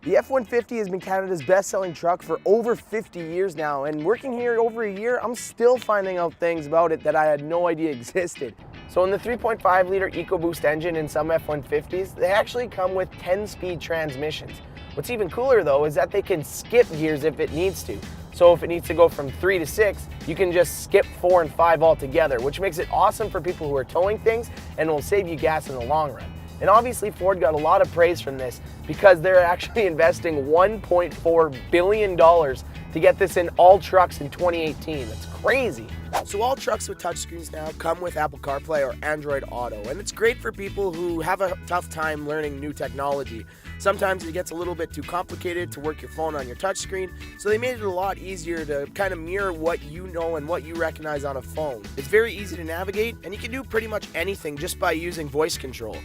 The F-150 has been Canada's best-selling truck for over 50 years now, and working here over a year, I'm still finding out things about it that I had no idea existed. So in the 3.5-liter EcoBoost engine in some F-150s, they actually come with 10-speed transmissions. What's even cooler though is that they can skip gears if it needs to. So if it needs to go from 3 to 6, you can just skip 4 and 5 altogether, which makes it awesome for people who are towing things and will save you gas in the long run. And obviously Ford got a lot of praise from this because they're actually investing $1.4 billion to get this in all trucks in 2018. That's crazy. So all trucks with touchscreens now come with Apple CarPlay or Android Auto, and it's great for people who have a tough time learning new technology. Sometimes it gets a little bit too complicated to work your phone on your touchscreen, so they made it a lot easier to kind of mirror what you know and what you recognize on a phone. It's very easy to navigate, and you can do pretty much anything just by using voice control.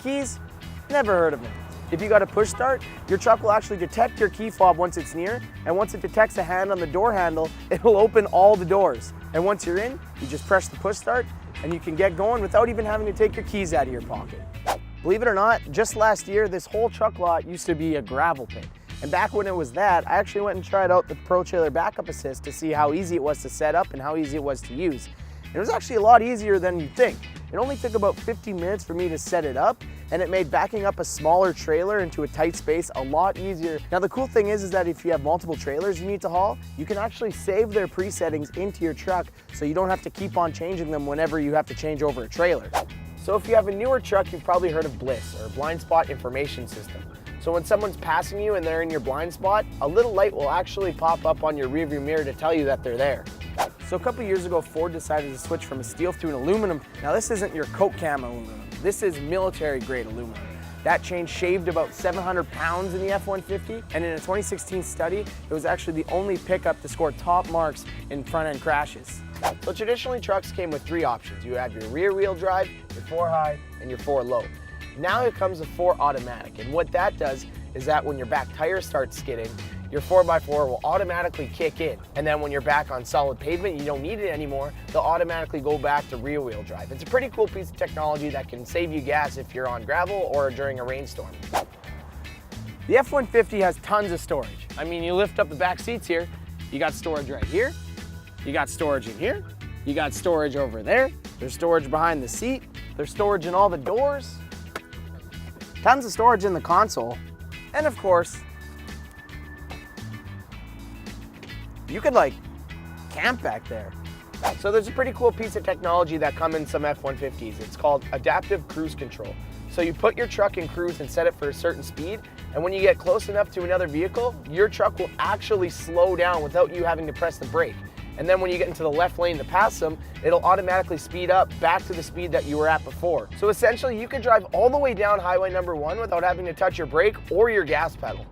Keys? Never heard of them. If you got a push start, your truck will actually detect your key fob once it's near, and once it detects a hand on the door handle, it'll open all the doors. And once you're in, you just press the push start, and you can get going without even having to take your keys out of your pocket. Believe it or not, just last year, this whole truck lot used to be a gravel pit. And back when it was that, I actually went and tried out the Pro Trailer Backup Assist to see how easy it was to set up and how easy it was to use. And it was actually a lot easier than you'd think. It only took about 15 minutes for me to set it up, and it made backing up a smaller trailer into a tight space a lot easier. Now the cool thing is that if you have multiple trailers you need to haul, you can actually save their presettings into your truck so you don't have to keep on changing them whenever you have to change over a trailer. So if you have a newer truck, you've probably heard of BLIS, or Blind Spot Information System. So when someone's passing you and they're in your blind spot, a little light will actually pop up on your rearview mirror to tell you that they're there. So a couple years ago, Ford decided to switch from a steel to an aluminum. Now this isn't your Coke cam aluminum. This is military grade aluminum. That change shaved about 700 pounds in the F-150, and in a 2016 study, it was actually the only pickup to score top marks in front-end crashes. So traditionally, trucks came with 3 options. You had your rear-wheel drive, your 4-high, and your 4-low. Now it comes with 4 automatic, and what that does is that when your back tire starts skidding, your 4x4 will automatically kick in. And then when you're back on solid pavement, you don't need it anymore, they'll automatically go back to rear-wheel drive. It's a pretty cool piece of technology that can save you gas if you're on gravel or during a rainstorm. The F-150 has tons of storage. I mean, you lift up the back seats here, you got storage right here, you got storage in here, you got storage over there, there's storage behind the seat, there's storage in all the doors, tons of storage in the console, and of course, you could like camp back there. So there's a pretty cool piece of technology that comes in some F-150s. It's called adaptive cruise control. So you put your truck in cruise and set it for a certain speed, and when you get close enough to another vehicle, your truck will actually slow down without you having to press the brake. And then when you get into the left lane to pass them, it'll automatically speed up back to the speed that you were at before. So essentially you could drive all the way down highway number 1 without having to touch your brake or your gas pedal.